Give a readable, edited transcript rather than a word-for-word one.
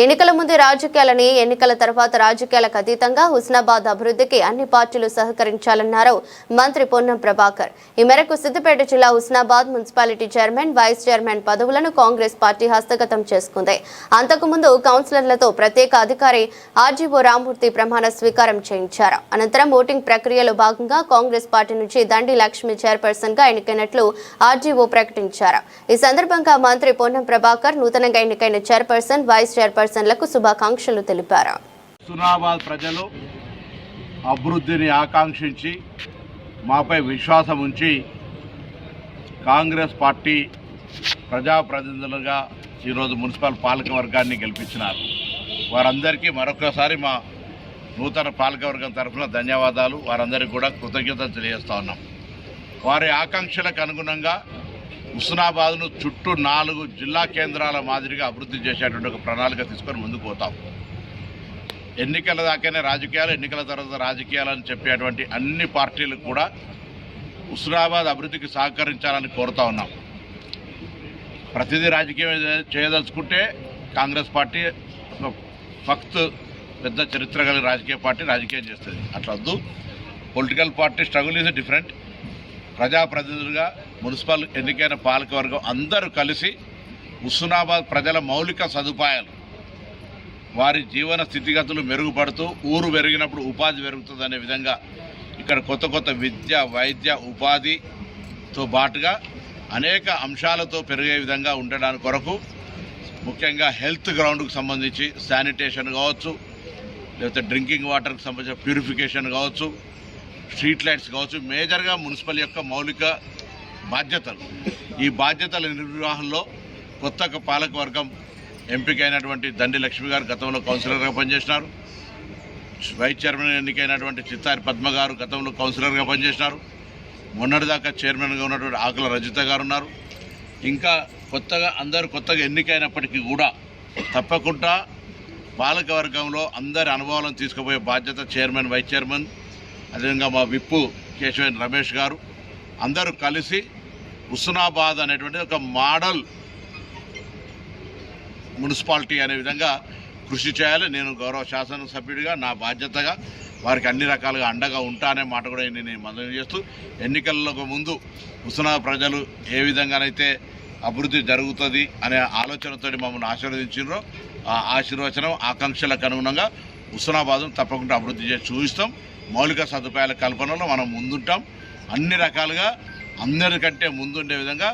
ఎన్నికల ముందు రాజకీయాలని, ఎన్నికల తర్వాత రాజకీయాలకు అతీతంగా హుస్నాబాద్ అభివృద్ధికి అన్ని పార్టీలు సహకరించాలన్నారు మంత్రి పొన్నం ప్రభాకర్. ఈ మేరకు సిద్దిపేట జిల్లా Husnabad municipality chairman, vice chairman పదవులను కాంగ్రెస్ పార్టీ హస్తగతం చేసుకుంది. అంతకుముందు కౌన్సిలర్లతో ప్రత్యేక అధికారి ఆర్జీఓ రామ్మూర్తి ప్రమాణ స్వీకారం చేయించారు. అనంతరం ఓటింగ్ ప్రక్రియలో భాగంగా కాంగ్రెస్ పార్టీ నుంచి దండి లక్ష్మి చైర్పర్సన్ గా ఎన్నికైనట్లు ఆర్జీఓ ప్రకటించారు. ఈ సందర్భంగా మంత్రి పొన్నం ప్రభాకర్ నూతనంగా ఎన్నికైన చైర్పర్సన్, వైస్ చైర్పర్సన్లకు శుభాకాంక్షలు తెలిపారు. హుస్నాబాద్ ప్రజలు అభివృద్ధిని ఆకాంక్షించి మాపై విశ్వాసం ఉంచి కాంగ్రెస్ పార్టీ ప్రజాప్రతినిధులుగా ఈరోజు మున్సిపల్ పాలక వర్గాన్ని గెలిపించినారు. వారందరికీ మరొకసారి మా నూతన పాలకవర్గం తరఫున ధన్యవాదాలు, వారందరికీ కూడా కృతజ్ఞతలు తెలియజేస్తా ఉన్నాం. వారి ఆకాంక్షలకు అనుగుణంగా హుస్నాబాద్ను చుట్టూ 4 జిల్లా కేంద్రాల మాదిరిగా అభివృద్ధి చేసేటువంటి ఒక ప్రణాళిక తీసుకొని ముందుకు పోతాం. ఎన్నికల దాకానే రాజకీయాలు, ఎన్నికల తర్వాత రాజకీయాలు అని చెప్పేటువంటి అన్ని పార్టీలకు కూడా హుస్నాబాద్ అభివృద్ధికి సహకరించాలని కోరుతా ఉన్నాం. ప్రతిదీ రాజకీయం చేయదలుచుకుంటే కాంగ్రెస్ పార్టీ ఒక పెద్ద చరిత్ర కలిగిన రాజకీయ పార్టీ రాజకీయం చేస్తుంది. అట్లా వద్దు. Political party struggle is different. ప్రజాప్రతినిధులుగా మున్సిపల్ ఎన్నికైన పాలకవర్గం అందరూ కలిసి హుస్నాబాద్ ప్రజల మౌలిక సదుపాయాలు, వారి జీవన స్థితిగతులు మెరుగుపడుతూ ఊరు పెరిగినప్పుడు ఉపాధి పెరుగుతుందనే విధంగా ఇక్కడ కొత్త విద్య, వైద్య, ఉపాధితో పాటుగా అనేక అంశాలతో పెరిగే విధంగా ఉండడానికి కొరకు ముఖ్యంగా హెల్త్ గ్రౌండ్కు సంబంధించి శానిటేషన్ కావచ్చు, లేకపోతే డ్రింకింగ్ వాటర్కి సంబంధించిన ప్యూరిఫికేషన్ కావచ్చు, స్ట్రీట్ లైట్స్ కావచ్చు, మేజర్గా మున్సిపల్ యొక్క మౌలిక బాధ్యతలు. ఈ బాధ్యతల నిర్వహణలో కొత్త పాలకవర్గం ఎంపికైనటువంటి దండి లక్ష్మి గారు గతంలో కౌన్సిలర్గా పనిచేసినారు. వైస్ చైర్మన్ ఎన్నికైనటువంటి చిత్తారి పద్మ గారు గతంలో కౌన్సిలర్గా పనిచేసినారు. మొన్నటిదాకా చైర్మన్గా ఉన్నటువంటి ఆకుల రజిత గారు ఉన్నారు. ఇంకా అందరూ కొత్తగా ఎన్నికైనప్పటికీ కూడా తప్పకుండా పాలకవర్గంలో అందరి అనుభవాలను తీసుకుపోయే బాధ్యత చైర్మన్, వైస్ చైర్మన్, అదేవిధంగా మా విప్పు కేశవన్ రమేష్ గారు అందరూ కలిసి హుస్నాబాద్ అనేటువంటి ఒక మోడల్ మున్సిపాలిటీ అనే విధంగా కృషి చేయాలి. నేను గౌరవ శాసనసభ్యుడిగా నా బాధ్యతగా వారికి అన్ని రకాలుగా అండగా ఉంటానే మాట కూడా నేను మనవి చేస్తూ, ఎన్నికలకు ముందు హుస్నాబాద్ ప్రజలు ఏ విధంగానైతే అభివృద్ధి జరుగుతుంది అనే ఆలోచనతో మమ్మల్ని ఆశీర్వదించారో ఆ ఆశీర్వచనం, ఆకాంక్షలకు అనుగుణంగా హుస్నాబాద్ను తప్పకుండా అభివృద్ధి చేసి చూపిస్తాం. మౌలిక సదుపాయాల కల్పనలో మనం ముందుంటాం. అన్ని రకాలుగా అందరికంటే ముందుండే విధంగా